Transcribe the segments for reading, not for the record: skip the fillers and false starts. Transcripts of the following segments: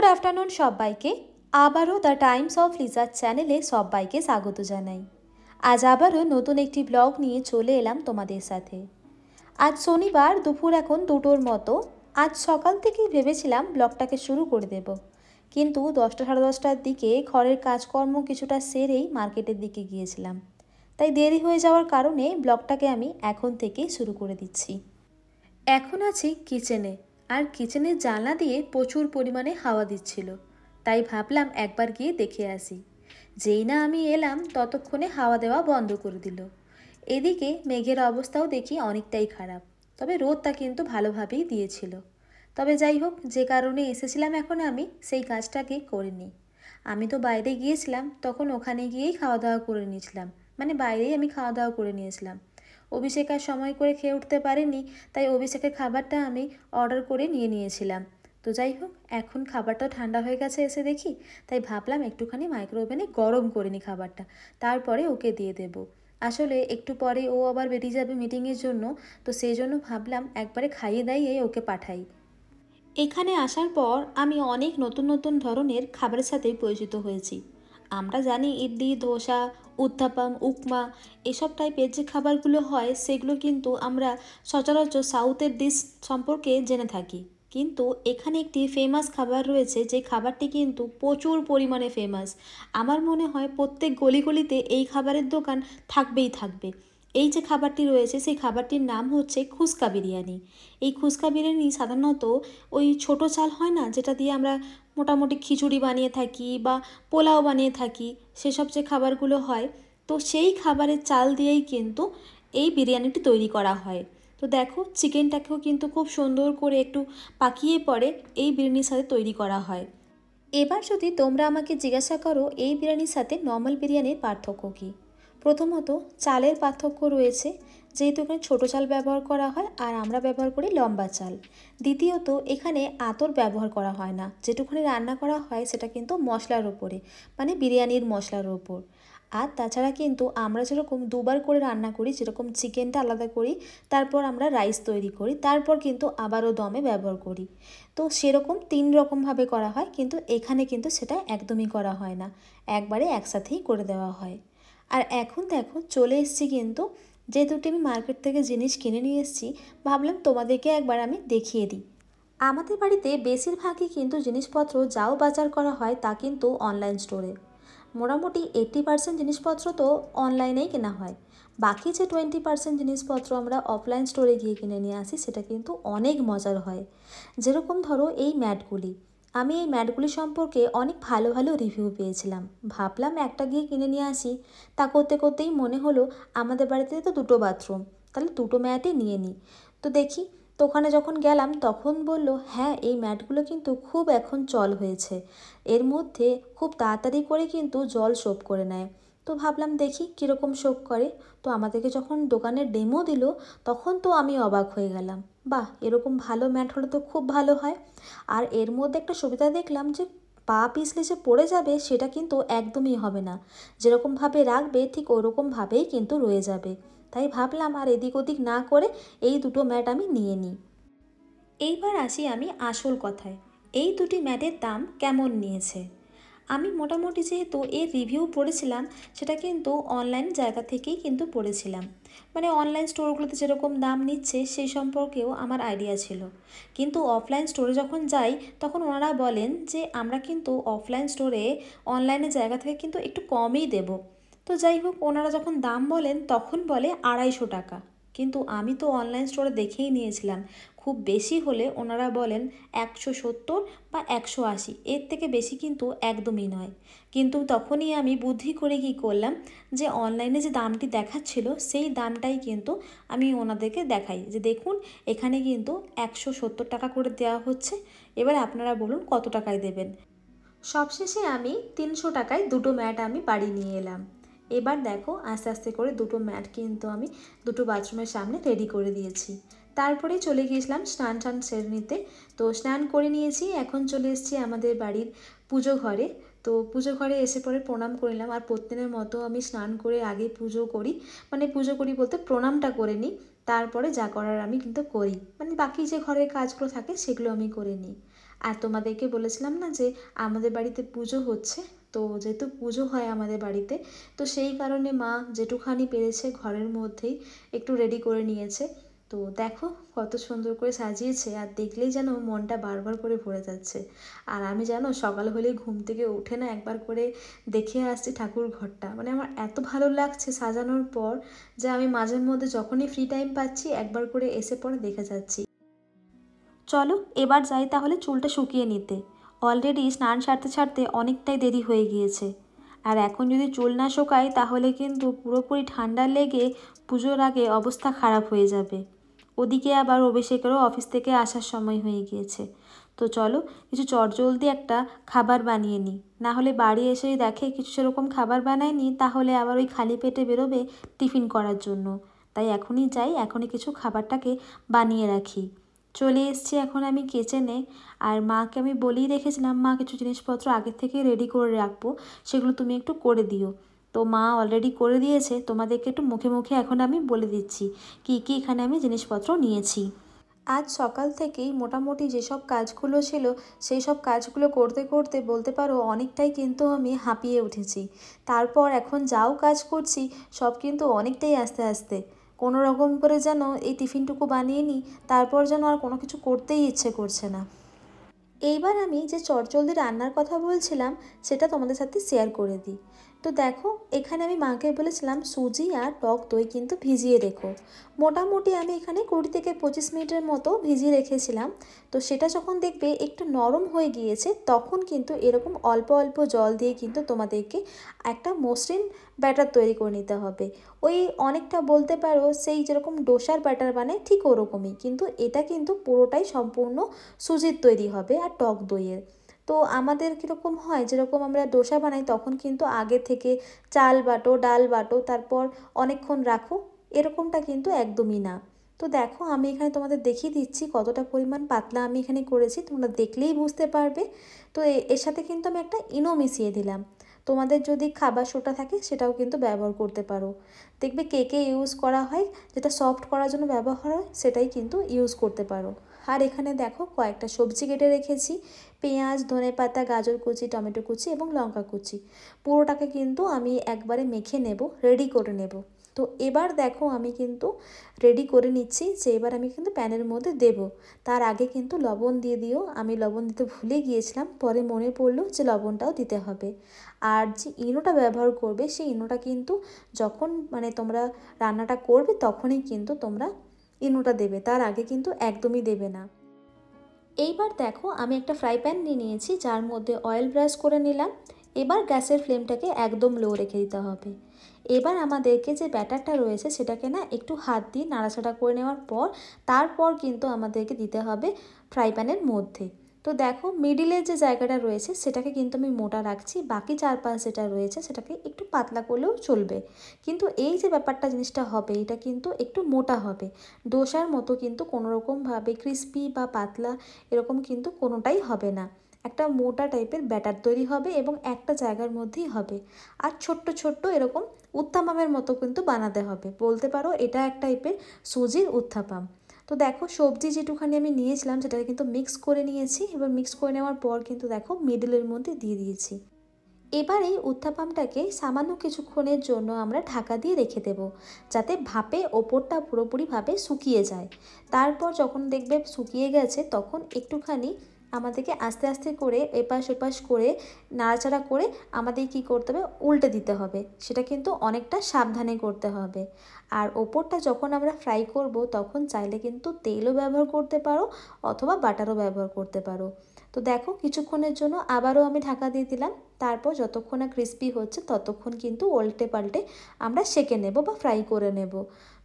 Afternoon सबाइके आबारो the times of Lija चैनेले सबाइके स्वागत जानाई। आज आबारो नतून एकटी ब्लग निये चले एलाम तोमादेर साथे। आज शनिवार दुपुर एखन दुटोर मतो। आज सकाल थेकेई भेबेछिलाम ब्लगटाके शुरू करे देब, किन्तु 10टा साढ़े 10टार दिके घरेर काजकर्म किछुटा सेरेई मार्केटेर दिके गियेछिलाम, ताई देरी हये जाओयार कारणे ब्लगटाके आमि एखन थेकेई शुरू करे दिচ্ছি। এখন আছি কিচেনে, আর কিচেনের জানলা দিয়ে প্রচুর পরিমাণে হাওয়া দিচ্ছিল, তাই ভাবলাম একবার গিয়ে দেখে আসি। যেই না আমি এলাম ততক্ষণে হাওয়া দেওয়া বন্ধ করে দিল। এদিকে মেঘের অবস্থাও দেখি অনেকটাই খারাপ, তবে রোদটা কিন্তু ভালোভাবেই দিয়েছিল। তবে যাই হোক, যে কারণে এসেছিলাম এখন আমি সেই কাজটাকে করে নিই। আমি তো বাইরে গিয়েছিলাম, তখন ওখানে গিয়েই খাওয়া দাওয়া করে নিয়েছিলাম, মানে বাইরেই আমি খাওয়া দাওয়া করে নিয়েছিলাম। অভিষেক আর সময় করে খেয়ে উঠতে পারেনি, তাই অভিষেকের খাবারটা আমি অর্ডার করে নিয়েছিলাম। তো যাই হোক, এখন খাবারটা ঠান্ডা হয়ে গেছে এসে দেখি, তাই ভাবলাম একটুখানি মাইক্রো ওভেনে গরম করে নিই খাবারটা, তারপরে ওকে দিয়ে দেব। আসলে একটু পরে ও আবার বেরিয়ে যাবে মিটিংয়ের জন্য, তো সেই জন্য ভাবলাম একবারে খাইয়ে দাইয়ে ওকে পাঠাই। এখানে আসার পর আমি অনেক নতুন নতুন ধরনের খাবারের সাথে পরিচিত হয়েছি। আমরা জানি ইডলি, ধোসা, উত্তাপাম, উপমা এসব টাইপের যে খাবারগুলো হয় সেগুলো কিন্তু আমরা সচরাচর সাউথের ডিশ সম্পর্কে জেনে থাকি, কিন্তু এখানে একটি ফেমাস খাবার রয়েছে যে খাবারটি কিন্তু প্রচুর পরিমাণে ফেমাস। আমার মনে হয় প্রত্যেক গলিগলিতে এই খাবারের দোকান থাকবেই থাকবে। এই যে খাবারটি রয়েছে সেই খাবারটির নাম হচ্ছে খুস্কা বিরিয়ানি। এই খুস্কা বিরিয়ানি সাধারণত ওই ছোটো চাল হয় না, যেটা দিয়ে আমরা মোটামুটি খিচুড়ি বানিয়ে থাকি বা পোলাও বানিয়ে থাকি, সেসব যে খাবারগুলো হয়, তো সেই খাবারের চাল দিয়েই কিন্তু এই বিরিয়ানিটি তৈরি করা হয়। তো দেখো, চিকেনটাকেও কিন্তু খুব সুন্দর করে একটু পাকিয়ে পরে এই বিরিয়ানির সাথে তৈরি করা হয়। এবার যদি তোমরা আমাকে জিজ্ঞাসা করো এই বিরিয়ানির সাথে নর্মাল বিরিয়ানির পার্থক্য কী, প্রথমত চালের পার্থক্য রয়েছে, যেহেতু এখানে ছোটো চাল ব্যবহার করা হয় আর আমরা ব্যবহার করি লম্বা চাল। দ্বিতীয়ত এখানে আতর ব্যবহার করা হয় না, যেটুকুনি রান্না করা হয় সেটা কিন্তু মশলার ওপরে, মানে বিরিয়ানির মশলার ওপর। আর তাছাড়া কিন্তু আমরা যেরকম দুবার করে রান্না করি, যেরকম চিকেনটা আলাদা করি, তারপর আমরা রাইস তৈরি করি, তারপর কিন্তু আবারও দমে ব্যবহার করি, তো সেরকম 3 রকমভাবে করা হয়, কিন্তু এখানে কিন্তু সেটা একদমই করা হয় না, একবারে একসাথেই করে দেওয়া হয়। আর এখন দেখো চলে এসেছি, কিন্তু যেহেতু আমি মার্কেট থেকে জিনিস কিনে নিয়ে এসেছি, ভাবলাম তোমাদেরকে একবার আমি দেখিয়ে দিই। আমাদের বাড়িতে বেশিরভাগই কিন্তু জিনিসপত্র যাও বাজার করা হয় তা কিন্তু অনলাইন স্টোরে। মোটামুটি 80% জিনিসপত্র তো অনলাইনেই কেনা হয়, বাকি যে 20% জিনিসপত্র আমরা অফলাইন স্টোরে গিয়ে কিনে নিয়ে আসি, সেটা কিন্তু অনেক মজার হয়। যেরকম ধরো এই ম্যাটগুলি, আমি এই ম্যাটগুলি সম্পর্কে অনেক ভালো ভালো রিভিউ পেয়েছিলাম, ভাবলাম একটা গিয়ে কিনে নিয়ে আসি। তা করতে করতেই মনে হলো আমাদের বাড়িতে তো 2টো বাথরুম, তাহলে 2টো ম্যাটই নিয়ে নিই। তো দেখি, তো ওখানে যখন গেলাম তখন বলল হ্যাঁ এই ম্যাটগুলো কিন্তু খুব এখন চল হয়েছে, এর মধ্যে খুব তাড়াতাড়ি করে কিন্তু জল সোপ করে নেয়। তো ভাবলাম দেখি কীরকম সোপ করে। তো আমাদেরকে যখন দোকানের ডেমো দিল তখন তো আমি অবাক হয়ে গেলাম, বাহ এরকম ভালো ম্যাট হলে তো খুব ভালো হয়। আর এর মধ্যে একটা সুবিধা দেখলাম যে পা পিছলে যে পড়ে যাবে সেটা কিন্তু একদমই হবে না, যেরকমভাবে রাখবে ঠিক ওরকমভাবেই কিন্তু রয়ে যাবে। তাই ভাবলাম আর এদিক ওদিক না করে এই 2টো ম্যাট আমি নিয়ে নিই। এইবার আসি আমি আসল কথায়, এই 2টি ম্যাটের দাম কেমন নিয়েছে। আমি মোটামুটি যেহেতু এর রিভিউ পড়েছিলাম, সেটা কিন্তু অনলাইন জায়গা থেকেই কিন্তু পড়েছিলাম, মানে অনলাইন স্টোরগুলোতে যেরকম দাম নিচ্ছে সেই সম্পর্কেও আমার আইডিয়া ছিল। কিন্তু অফলাইন স্টোরে যখন যাই তখন ওনারা বলেন যে আমরা কিন্তু অফলাইন স্টোরে অনলাইনের জায়গা থেকে কিন্তু একটু কমই দেব। তো যাই হোক, ওনারা যখন দাম বলেন তখন বলে 250 টাকা, কিন্তু আমি তো অনলাইন স্টোরে দেখেই নিয়েছিলাম, খুব বেশি হলে ওনারা বলেন 170 বা 180, এর থেকে বেশি কিন্তু একদমই নয়। কিন্তু তখনই আমি বুদ্ধি করে কী করলাম, যে অনলাইনে যে দামটি দেখাচ্ছিল সেই দামটাই কিন্তু আমি ওনাদেরকে দেখাই, যে দেখুন এখানে কিন্তু 170 টাকা করে দেওয়া হচ্ছে, এবার আপনারা বলুন কত টাকায় দেবেন। সবশেষে আমি 300 টাকায় 2টো ম্যাট আমি বাড়ি নিয়ে এলাম। এবার দেখো আস্তে আস্তে করে 2টো ম্যাট কিন্তু আমি 2টো বাথরুমের সামনে রেডি করে দিয়েছি। তারপরে চলে গিয়েছিলাম স্নান সেরে নিতে। তো স্নান করে নিয়েছি, এখন চলে এসেছি আমাদের বাড়ির পুজো ঘরে। তো পুজো ঘরে এসে পরে প্রণাম করে নিলাম, আর প্রতিদিনের মতো আমি স্নান করে আগে পুজো করি, মানে পুজো করি বলতে প্রণামটা করে নিই, তারপরে যা করার আমি কিন্তু করি, মানে বাকি যে ঘরের কাজগুলো থাকে সেগুলো আমি করে নিই। আর তোমাদেরকে বলেছিলাম না যে আমাদের বাড়িতে পুজো হচ্ছে, তো যেহেতু পুজো হয় আমাদের বাড়িতে, তো সেই কারণে মা যেটুখানি পেরেছে ঘরের মধ্যেই একটু রেডি করে নিয়েছে। তো দেখো কত সুন্দর করে সাজিয়েছে, আর দেখলেই যেন মনটা বারবার করে ভরে যাচ্ছে। আর আমি জানো সকাল হলেই ঘুম থেকে উঠে না একবার করে দেখে আসছি ঠাকুর ঘরটা, মানে আমার এত ভালো লাগছে সাজানোর পর যে আমি মাঝে মধ্যে যখনই ফ্রি টাইম পাচ্ছি একবার করে এসে পরে দেখে যাচ্ছি। চলো এবার যাই তাহলে চুলটা শুকিয়ে নিতে। অলরেডি স্নান সারতে সারতে অনেকটাই দেরি হয়ে গিয়েছে, আর এখন যদি চুল না শুকায় তাহলে কিন্তু পুরোপুরি ঠান্ডা লেগে পুজোর আগে অবস্থা খারাপ হয়ে যাবে। ওদিকে আবার অভিষেকেরও অফিস থেকে আসার সময় হয়ে গিয়েছে। তো চলো কিছু চটজলদি একটা খাবার বানিয়ে নিই, না হলে বাড়ি এসেই দেখে কিছু সেরকম খাবার বানায়নি, তাহলে আবার ওই খালি পেটে বেরোবে টিফিন করার জন্য। তাই এখনই যাই, এখনই কিছু খাবারটাকে বানিয়ে রাখি। চলে এসেছি এখন আমি কিচেনে, আর মাকে আমি বলেই রেখেছিলাম মা কিছু জিনিসপত্র আগের থেকে রেডি করে রাখবো, সেগুলো তুমি একটু করে দিও। তো মা অলরেডি করে দিয়েছে, তোমাদেরকে একটু মুখে মুখে এখন আমি বলে দিচ্ছি কি কি এখানে আমি জিনিসপত্র নিয়েছি। আজ সকাল থেকেই মোটামুটি যেসব কাজগুলো ছিল সেই সব কাজগুলো করতে করতে বলতে পারো অনেকটাই কিন্তু আমি হাঁপিয়ে উঠেছি। তারপর এখন যাও কাজ করছি সব কিন্তু অনেকটাই আস্তে আস্তে, কোনো রকম করে যেন এই টিফিনটুকু বানিয়ে নিই, তারপর যেন আর কোনো কিছু করতেই ইচ্ছে করছে না। এইবার আমি যে চটজলদি রান্নার কথা বলছিলাম সেটা তোমাদের সাথে শেয়ার করে দিই। তো দেখো এখানে আমি মাকে বলেছিলাম সুজি আর টক দই কিন্তু ভিজিয়ে রেখো। মোটামুটি আমি এখানে 20 থেকে 25 মিনিটের মতো ভিজিয়ে রেখেছিলাম। তো সেটা যখন দেখবে একটু নরম হয়ে গিয়েছে তখন কিন্তু এরকম অল্প অল্প জল দিয়ে কিন্তু তোমাদেরকে একটা মসৃণ ব্যাটার তৈরি করে নিতে হবে। ওই অনেকটা বলতে পারো সেই যেরকম ডোসার ব্যাটার বানায় ঠিক ওরকমই, কিন্তু এটা কিন্তু পুরোটাই সম্পূর্ণ সুজির তৈরি হবে আর টক দইয়ের। তো আমাদের কীরকম হয়, যেরকম আমরা ডোসা বানাই তখন কিন্তু আগে থেকে চাল বাটো, ডাল বাটো, তারপর অনেকক্ষণ রাখো, এরকমটা কিন্তু একদমই না। তো দেখো আমি এখানে তোমাদের দেখিয়ে দিচ্ছি কতটা পরিমাণ পাতলা আমি এখানে করেছি, তোমরা দেখলেই বুঝতে পারবে। তো এর সাথে কিন্তু আমি একটা ইনো মিশিয়ে দিলাম। তোমাদের যদি খাবার সোডা থাকে সেটাও কিন্তু ব্যবহার করতে পারো। দেখবে কেকে ইউজ করা হয়, যেটা সফট করার জন্য ব্যবহার হয় সেটাই কিন্তু ইউজ করতে পারো। আর এখানে দেখো কয়েকটা সবজি কেটে রেখেছি, পেঁয়াজ, ধনেপাতা, গাজর কুচি, টমেটো কুচি এবং লঙ্কা কুচি। পুরোটাকে কিন্তু আমি একবারে মেখে নেব, রেডি করে নেব। তো এবার দেখো আমি কিন্তু রেডি করে নিচ্ছি যে এবার আমি কিন্তু প্যানের মধ্যে দেব। তার আগে কিন্তু লবণ দিয়ে দিও, আমি লবণ দিতে ভুলে গিয়েছিলাম, পরে মনে পড়লো যে লবণটাও দিতে হবে। আর যে ইনোটা ব্যবহার করবে সেই ইনোটা কিন্তু যখন মানে তোমরা রান্নাটা করবে তখনই কিন্তু তোমরা ইনোটা দেবে, তার আগে কিন্তু একদমই দেবে না। এইবার দেখো আমি একটা ফ্রাই প্যান নিয়ে নিয়েছি, যার মধ্যে অয়েল ব্রাশ করে নিলাম। এবার গ্যাসের ফ্লেমটাকে একদম লো রেখে দিতে হবে। এবার আমাদেরকে যে ব্যাটারটা রয়েছে সেটাকে না একটু হাত দিয়ে নাড়াচাড়া করে নেওয়ার পর তারপর কিন্তু আমাদেরকে দিতে হবে ফ্রাই প্যানের মধ্যে। তো দেখো মিডিলের যে জায়গাটা রয়েছে সেটাকে কিন্তু আমি মোটা রাখছি, বাকি চারপাশ যেটা রয়েছে সেটাকে একটু পাতলা করলেও চলবে। কিন্তু এই যে ব্যাপারটা জিনিসটা হবে এটা কিন্তু একটু মোটা হবে, ডোসার মতো কিন্তু কোনোরকমভাবে ক্রিস্পি বা পাতলা এরকম কিন্তু কোনোটাই হবে না। একটা মোটা টাইপের ব্যাটার তৈরি হবে এবং একটা জায়গার মধ্যেই হবে। আর ছোট্ট ছোট্ট এরকম উত্তাপামের মতো কিন্তু বানাতে হবে, বলতে পারো এটা এক টাইপের সুজির উত্তাপাম। তো দেখো সবজি যেটুখানি আমি নিয়েছিলাম সেটাকে কিন্তু মিক্স করে নিয়েছি, এবার মিক্স করে নেওয়ার পর কিন্তু দেখো মিডলের মধ্যে দিয়ে দিয়েছি। এবার এই উত্তাপামটাকে সামান্য কিছুক্ষণের জন্য আমরা ঢাকা দিয়ে রেখে দেব, যাতে ভাপে ওপরটা পুরোপুরিভাবে শুকিয়ে যায়। তারপর যখন দেখবে শুকিয়ে গেছে তখন একটুখানি আমাদেরকে আস্তে আস্তে করে এপাশ ওপাশ করে নাড়াচাড়া করে আমাদের কি করতে হবে, উল্টে দিতে হবে। সেটা কিন্তু অনেকটা সাবধানে করতে হবে। আর ওপরটা যখন আমরা ফ্রাই করব তখন চাইলে কিন্তু তেলও ব্যবহার করতে পারো অথবা বাটারও ব্যবহার করতে পারো। তো দেখো কিছুক্ষণের জন্য আবারও আমি ঢাকা দিয়ে দিলাম, তারপর যতক্ষণ না ক্রিস্পি হচ্ছে ততক্ষণ কিন্তু উল্টে পাল্টে আমরা সেঁকে নেব বা ফ্রাই করে নেব।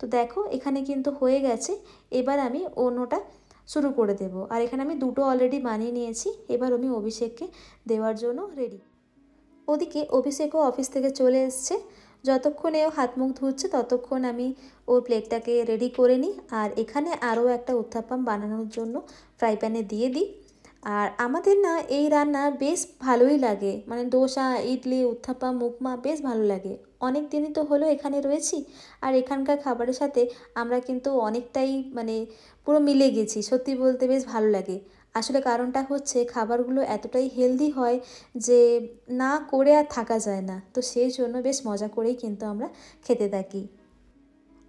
তো দেখো এখানে কিন্তু হয়ে গেছে, এবার আমি অন্যটা শুরু করে দেব। আর এখানে আমি দুটো অলরেডি বানিয়ে নিয়েছি, এবার আমি অভিষেককে দেওয়ার জন্য রেডি। ওদিকে অভিষেকও অফিস থেকে চলে এসছে, যতক্ষণে ও হাত মুখ ধুচ্ছে ততক্ষণ আমি ওর প্লেটটাকে রেডি করে নিই। আর এখানে আরও একটা উত্তাপাম বানানোর জন্য ফ্রাই প্যানে দিয়ে দিই। আর আমাদের না এই রান্না বেশ ভালোই লাগে, মানে ডোসা, ইডলি, উত্তাপাম, উপমা বেশ ভালো লাগে। অনেক দিনই তো হলো এখানে রয়েছি, আর এখানকার খাবারের সাথে আমরা কিন্তু অনেকটাই মানে পুরো মিলে গেছি, সত্যি বলতে বেশ ভালো লাগে। আসলে কারণটা হচ্ছে খাবারগুলো এতটাই হেলদি হয় যে না করে আর থাকা যায় না, তো সেই জন্য বেশ মজা করেই কিন্তু আমরা খেতে থাকি।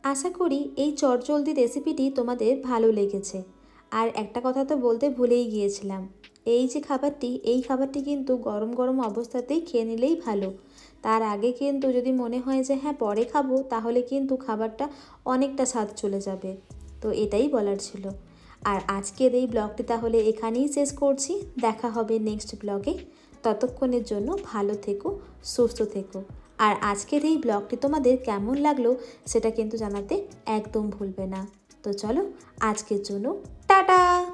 আশা করি এই চটজলদি রেসিপিটি তোমাদের ভালো লেগেছে। আর একটা কথা তো বলতে ভুলেই গিয়েছিলাম, এই যে খাবারটি, এই খাবারটি কিন্তু গরম গরম অবস্থাতেই খেয়ে নিলেই ভালো। তার আগে কিন্তু যদি মনে হয় যে হ্যাঁ পরে খাবো, তাহলে কিন্তু খাবারটা অনেকটা স্বাদ চলে যাবে। তো এটাই বলার ছিল। আর আজকের এই ব্লগটি তাহলে এখানেই শেষ করছি। দেখা হবে নেক্সট ব্লগে। ততক্ষণের জন্য ভালো থেকো, সুস্থ থেকো। আর আজকের এই ব্লগটি তোমাদের কেমন লাগলো সেটা কিন্তু জানাতে একদম ভুলবে না। তো চলো আজকের জন্য টাটা।